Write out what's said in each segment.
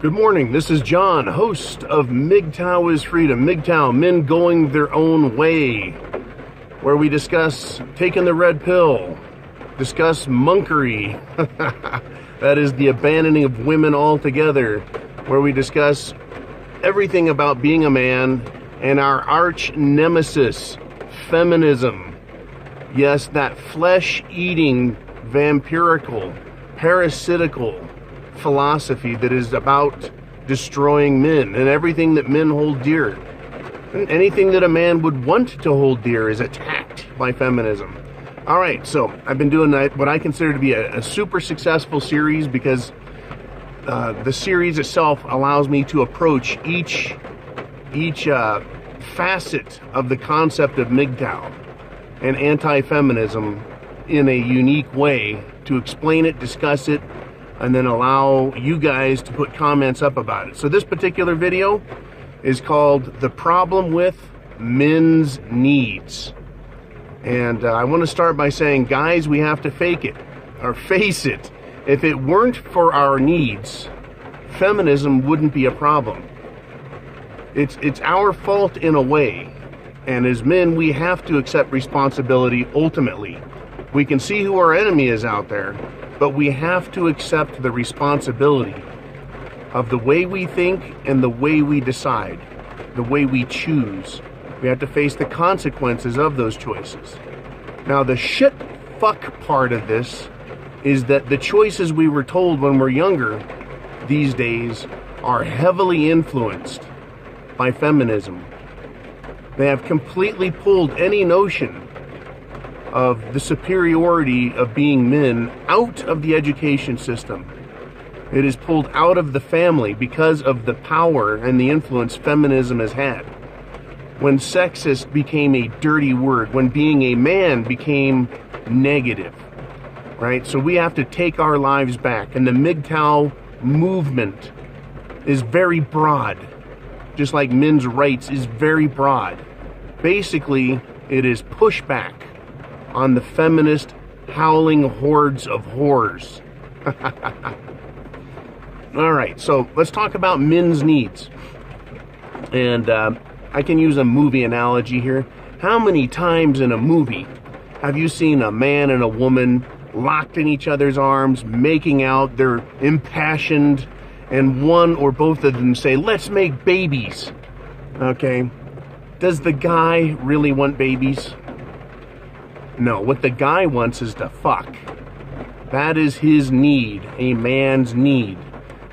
Good morning, this is John, host of MGTOW is Freedom. MGTOW, men going their own way, where we discuss taking the red pill, discuss monkery, that is the abandoning of women altogether, where we discuss everything about being a man and our arch nemesis, feminism. Yes, that flesh-eating, vampirical, parasitical philosophy that is about destroying men and everything that men hold dear. And anything that a man would want to hold dear is attacked by feminism. All right, so I've been doing what I consider to be a super successful series because the series itself allows me to approach each facet of the concept of MGTOW and anti-feminism in a unique way, to explain it, discuss it, and then allow you guys to put comments up about it. So this particular video is called The Problem with Men's Needs. And I want to start by saying, guys, we have to fake it, or face it. If it weren't for our needs, feminism wouldn't be a problem. It's our fault in a way. And as men, we have to accept responsibility ultimately. We can see who our enemy is out there, but we have to accept the responsibility of the way we think and the way we decide, the way we choose. We have to face the consequences of those choices. Now, the shit fuck part of this is that the choices we were told when we're younger these days are heavily influenced by feminism. They have completely pulled any notion of the superiority of being men out of the education system. It is pulled out of the family because of the power and the influence feminism has had. When sexist became a dirty word, when being a man became negative, right? So we have to take our lives back. And the MGTOW movement is very broad, just like men's rights is very broad. Basically, it is pushback on the feminist howling hordes of whores. All right, so let's talk about men's needs. And I can use a movie analogy here. How many times in a movie have you seen a man and a woman locked in each other's arms, making out, they're impassioned, and one or both of them say, "Let's make babies"? Okay, does the guy really want babies? No, what the guy wants is to fuck. That is his need, a man's need.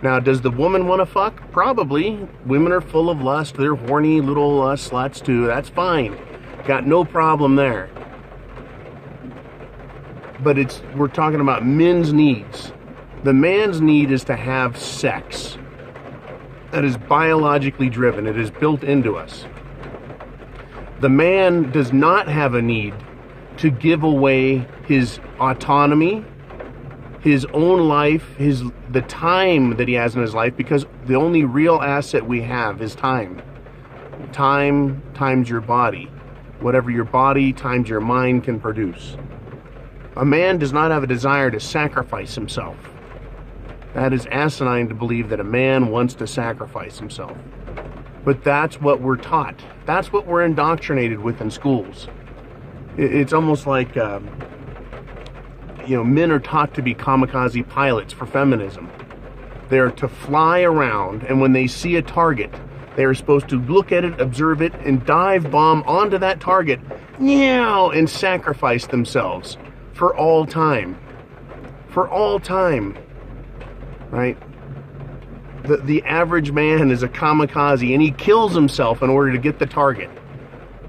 Now, does the woman want to fuck? Probably. Women are full of lust. They're horny little sluts too. That's fine. Got no problem there. But we're talking about men's needs. The man's need is to have sex. That is biologically driven. It is built into us. The man does not have a need to give away his autonomy, his own life, the time that he has in his life, because the only real asset we have is time. Time times your body. Whatever your body times your mind can produce. A man does not have a desire to sacrifice himself. That is asinine to believe that a man wants to sacrifice himself. But that's what we're taught. That's what we're indoctrinated with in schools. It's almost like, men are taught to be kamikaze pilots for feminism. They're to fly around, and when they see a target, they are supposed to look at it, observe it, and dive bomb onto that target, and sacrifice themselves for all time. For all time. Right? The average man is a kamikaze, and he kills himself in order to get the target.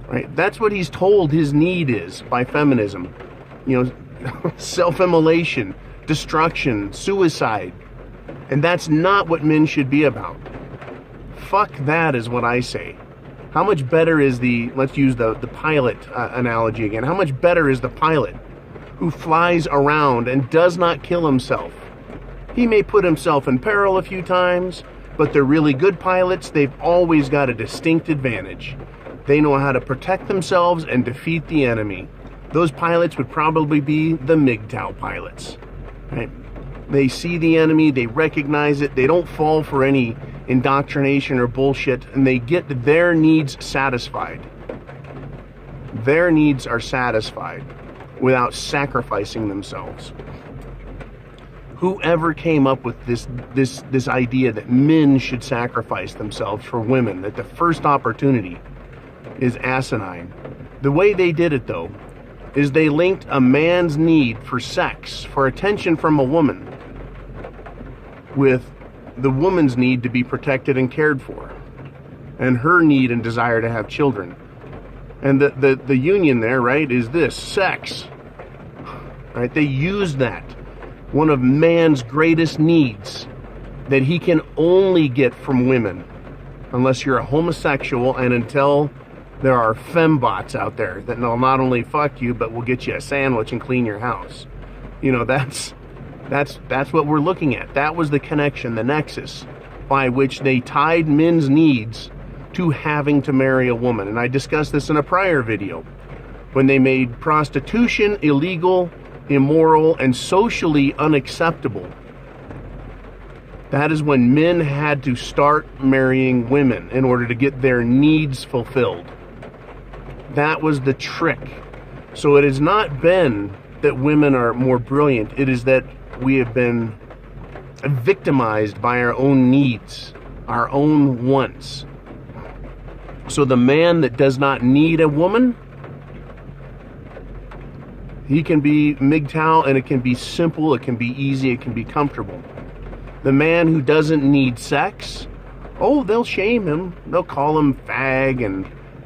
Right? That's what he's told his need is by feminism. Self-immolation, destruction, suicide. And that's not what men should be about. Fuck that is what I say. How much better is let's use the pilot analogy again. How much better is the pilot who flies around and does not kill himself? He may put himself in peril a few times, but they're really good pilots. They've always got a distinct advantage. They know how to protect themselves and defeat the enemy. Those pilots would probably be the MGTOW pilots. Right? They see the enemy, they recognize it, they don't fall for any indoctrination or bullshit, and they get their needs satisfied. Their needs are satisfied without sacrificing themselves. Whoever came up with this idea that men should sacrifice themselves for women, that the first opportunity is asinine. The way they did it, though, is they linked a man's need for sex, for attention from a woman, with the woman's need to be protected and cared for, and her need and desire to have children. And the union there, right, is this: sex. Right? They use that, one of man's greatest needs, that he can only get from women, unless you're a homosexual, and until there are fembots out there that will not only fuck you, but will get you a sandwich and clean your house. You know, that's what we're looking at. That was the connection, the nexus, by which they tied men's needs to having to marry a woman. And I discussed this in a prior video, when they made prostitution illegal, immoral, and socially unacceptable. That is when men had to start marrying women in order to get their needs fulfilled. That was the trick. So it has not been that women are more brilliant. It is that we have been victimized by our own needs, our own wants. So the man that does not need a woman, he can be MGTOW, and it can be simple, it can be easy, it can be comfortable. The man who doesn't need sex, oh, they'll shame him. They'll call him fag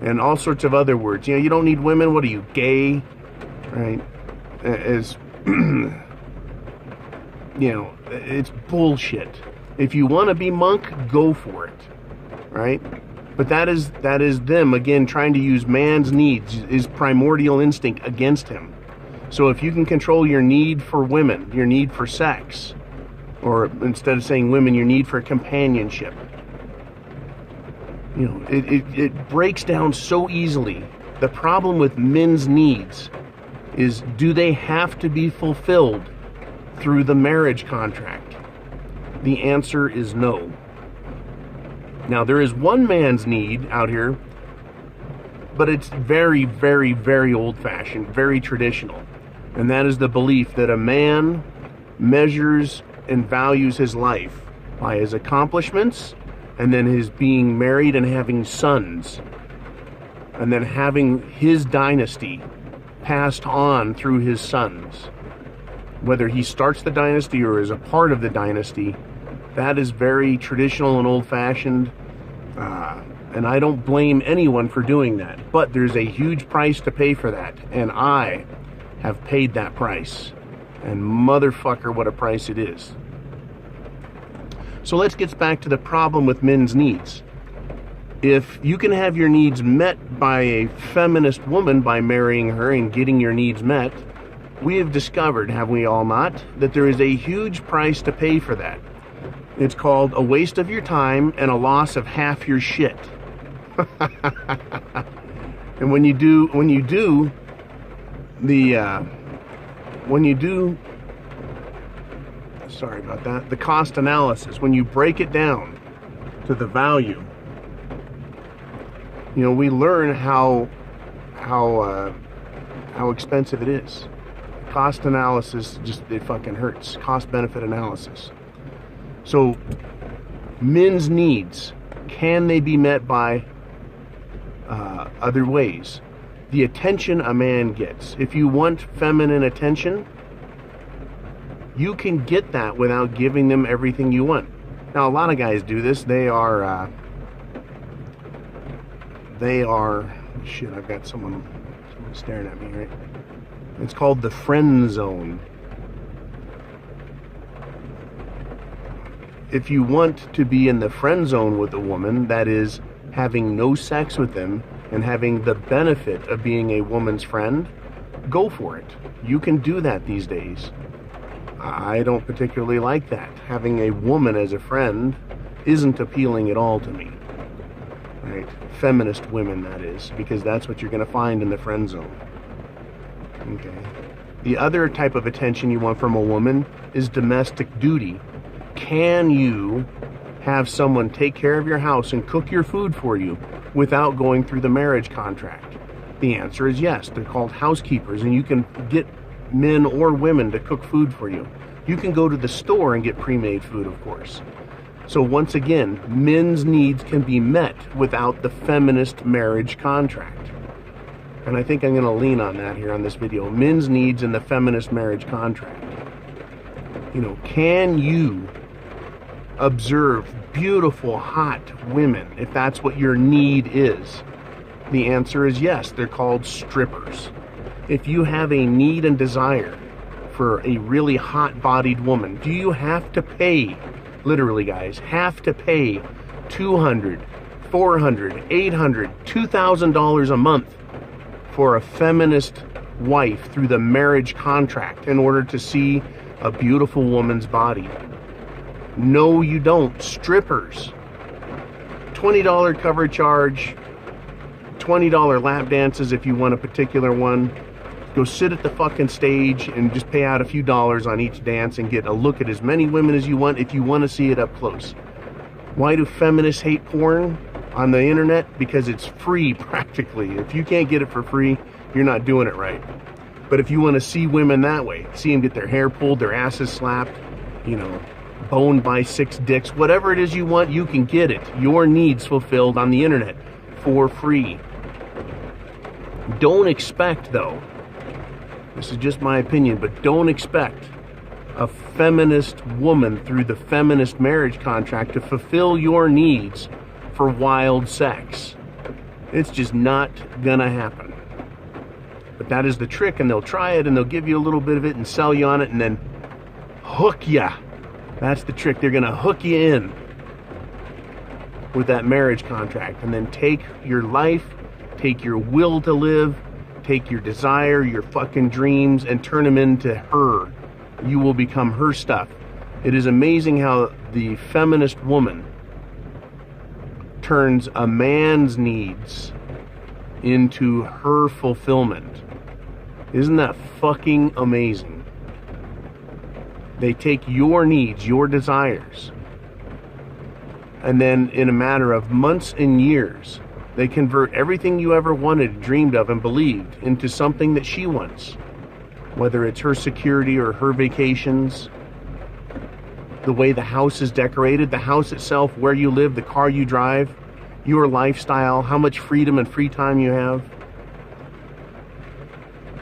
and all sorts of other words. You know, you don't need women, what are you, gay? Right? As, you know, it's bullshit. If you want to be monk, go for it. Right? But that is them, again, trying to use man's needs, his primordial instinct, against him. So if you can control your need for women, your need for sex, or instead of saying women, your need for companionship, you know, it breaks down so easily. The problem with men's needs is, do they have to be fulfilled through the marriage contract? The answer is no. Now, there is one man's need out here, but it's very, very, very old-fashioned, very traditional. And that is the belief that a man measures and values his life by his accomplishments, and then his being married and having sons, and then having his dynasty passed on through his sons. Whether he starts the dynasty or is a part of the dynasty, that is very traditional and old-fashioned, and I don't blame anyone for doing that. But there's a huge price to pay for that, and I have paid that price. And motherfucker, what a price it is. So let's get back to the problem with men's needs. If you can have your needs met by a feminist woman by marrying her and getting your needs met, we have discovered, have we all not, that there is a huge price to pay for that. It's called a waste of your time and a loss of half your shit. And when you do sorry about that, the cost analysis, when you break it down to the value, you know, we learn how expensive it is. Cost analysis, just, it fucking hurts. Cost benefit analysis. So men's needs, can they be met by other ways? The attention a man gets. If you want feminine attention, you can get that without giving them everything you want. Now, a lot of guys do this. They are shit, I've got someone staring at me, right? It's called the friend zone. If you want to be in the friend zone with a woman, that is having no sex with them and having the benefit of being a woman's friend, go for it. You can do that these days. I don't particularly like that. Having a woman as a friend isn't appealing at all to me. Right? Feminist women, that is, because that's what you're going to find in the friend zone. Okay. The other type of attention you want from a woman is domestic duty. Can you have someone take care of your house and cook your food for you without going through the marriage contract? The answer is yes. They're called housekeepers, and you can get men or women to cook food for you. You can go to the store and get pre-made food, of course. So once again, men's needs can be met without the feminist marriage contract. And I think I'm going to lean on that here on this video. Men's needs and the feminist marriage contract. You know, can you observe beautiful, hot women if that's what your need is? The answer is yes. They're called strippers. If you have a need and desire for a really hot-bodied woman, do you have to pay, literally guys, have to pay $200, $400, $800, $2,000 a month for a feminist wife through the marriage contract in order to see a beautiful woman's body? No, you don't. Strippers. $20 cover charge, $20 lap dances if you want a particular one. Go sit at the fucking stage and just pay out a few dollars on each dance and get a look at as many women as you want if you want to see it up close. Why do feminists hate porn on the internet? Because it's free practically. If you can't get it for free, you're not doing it right. But if you want to see women that way, see them get their hair pulled, their asses slapped, you know, boned by 6 dicks, whatever it is you want, you can get it. Your needs fulfilled on the internet for free. Don't expect, though, this is just my opinion, but don't expect a feminist woman through the feminist marriage contract to fulfill your needs for wild sex. It's just not gonna happen. But that is the trick, and they'll try it, and they'll give you a little bit of it and sell you on it, and then hook ya. That's the trick. They're gonna hook you in with that marriage contract, and then take your life, take your will to live, take your desire, your fucking dreams, and turn them into her. You will become her stuff. It is amazing how the feminist woman turns a man's needs into her fulfillment. Isn't that fucking amazing? They take your needs, your desires, and then in a matter of months and years, they convert everything you ever wanted, dreamed of, and believed into something that she wants. Whether it's her security or her vacations, the way the house is decorated, the house itself, where you live, the car you drive, your lifestyle, how much freedom and free time you have.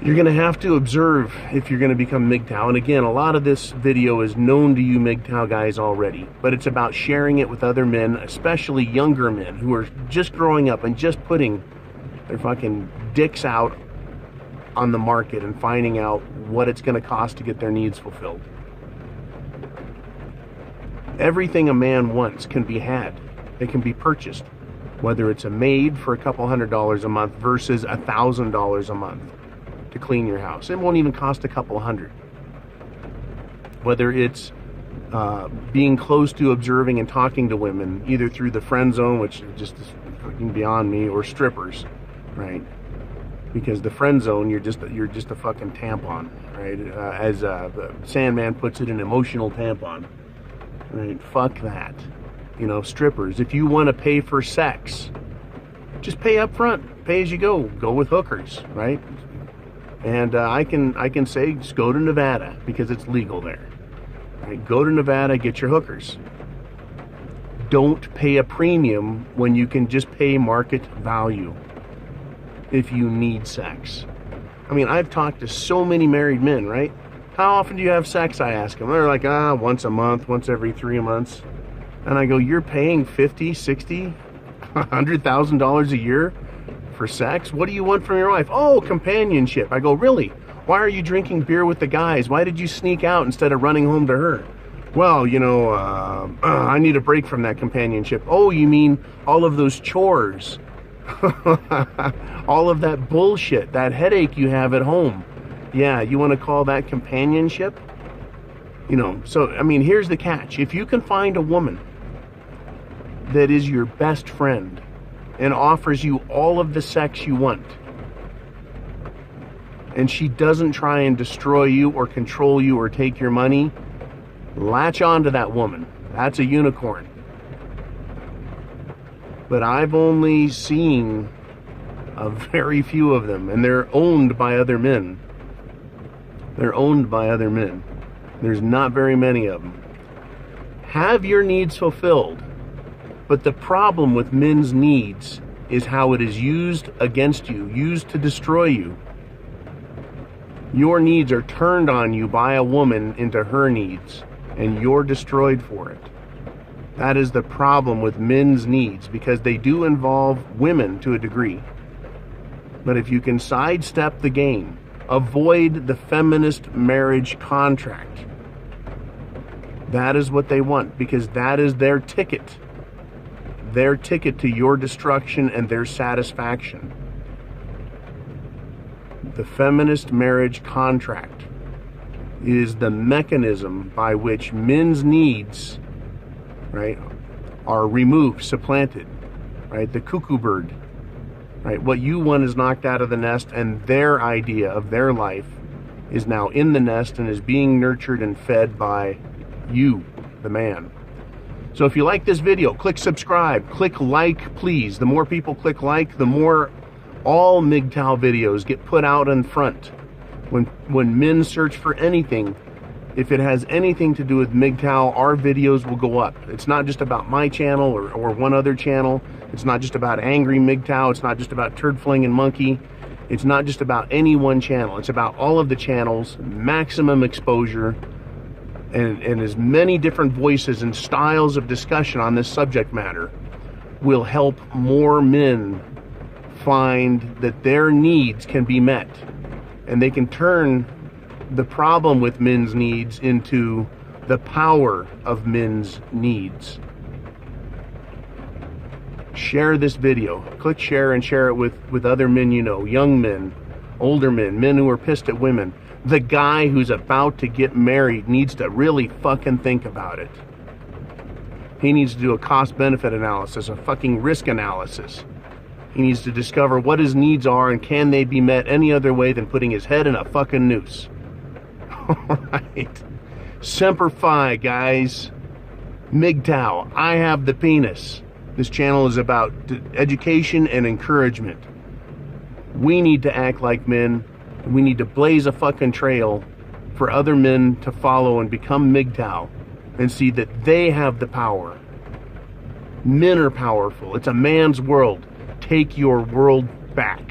You're going to have to observe if you're going to become MGTOW. And again, a lot of this video is known to you MGTOW guys already, but it's about sharing it with other men, especially younger men who are just growing up and just putting their fucking dicks out on the market and finding out what it's going to cost to get their needs fulfilled. Everything a man wants can be had. It can be purchased, whether it's a maid for a couple $100s a month versus $1,000 a month to clean your house. It won't even cost a couple $100. Whether it's being close to observing and talking to women, either through the friend zone, which just is fucking beyond me, or strippers, right? Because the friend zone, you're just a fucking tampon, right? As the Sandman puts it, an emotional tampon, right? Fuck that. You know, strippers. If you want to pay for sex, just pay up front. Pay as you go. Go with hookers, right? And I can say, just go to Nevada because it's legal there. Right? Go to Nevada, get your hookers. Don't pay a premium when you can just pay market value if you need sex. I mean, I've talked to so many married men, right? How often do you have sex, I ask them. They're like, once a month, once every 3 months. And I go, you're paying $50,000, $60,000, $100,000 a year for sex? What do you want from your wife? Oh, companionship. I go, really? Why are you drinking beer with the guys? Why did you sneak out instead of running home to her? Well, you know, I need a break from that companionship. Oh, you mean all of those chores? All of that bullshit, that headache you have at home. Yeah, you want to call that companionship? You know, so, I mean, here's the catch. If you can find a woman that is your best friend and offers you all of the sex you want, and she doesn't try and destroy you or control you or take your money, latch on to that woman. That's a unicorn. But I've only seen a very few of them, and they're owned by other men. They're owned by other men. There's not very many of them. Have your needs fulfilled. But the problem with men's needs is how it is used against you, used to destroy you. Your needs are turned on you by a woman into her needs, and you're destroyed for it. That is the problem with men's needs, because they do involve women to a degree. But if you can sidestep the game, avoid the feminist marriage contract, that is what they want, because that is their ticket. Their ticket to your destruction and their satisfaction. The feminist marriage contract is the mechanism by which men's needs, right, are removed, supplanted, right? The cuckoo bird, right? What you want is knocked out of the nest, and their idea of their life is now in the nest and is being nurtured and fed by you, the man. So if you like this video, click subscribe, click like, please. The more people click like, the more all MGTOW videos get put out in front. When men search for anything, if it has anything to do with MGTOW, our videos will go up. It's not just about my channel or one other channel. It's not just about Angry MGTOW. It's not just about Turd Fling and Monkey. It's not just about any one channel. It's about all of the channels, maximum exposure, and as many different voices and styles of discussion on this subject matter will help more men find that their needs can be met, and they can turn the problem with men's needs into the power of men's needs. Share this video. Click share and share it with other men you know, young men, older men, men who are pissed at women. The guy who's about to get married needs to really fucking think about it. He needs to do a cost-benefit analysis, a fucking risk analysis. He needs to discover what his needs are and can they be met any other way than putting his head in a fucking noose. Alright. Semper Fi, guys. MGTOW. I have the penis. This channel is about education and encouragement. We need to act like men. We need to blaze a fucking trail for other men to follow and become MGTOW and see that they have the power. Men are powerful. It's a man's world. Take your world back.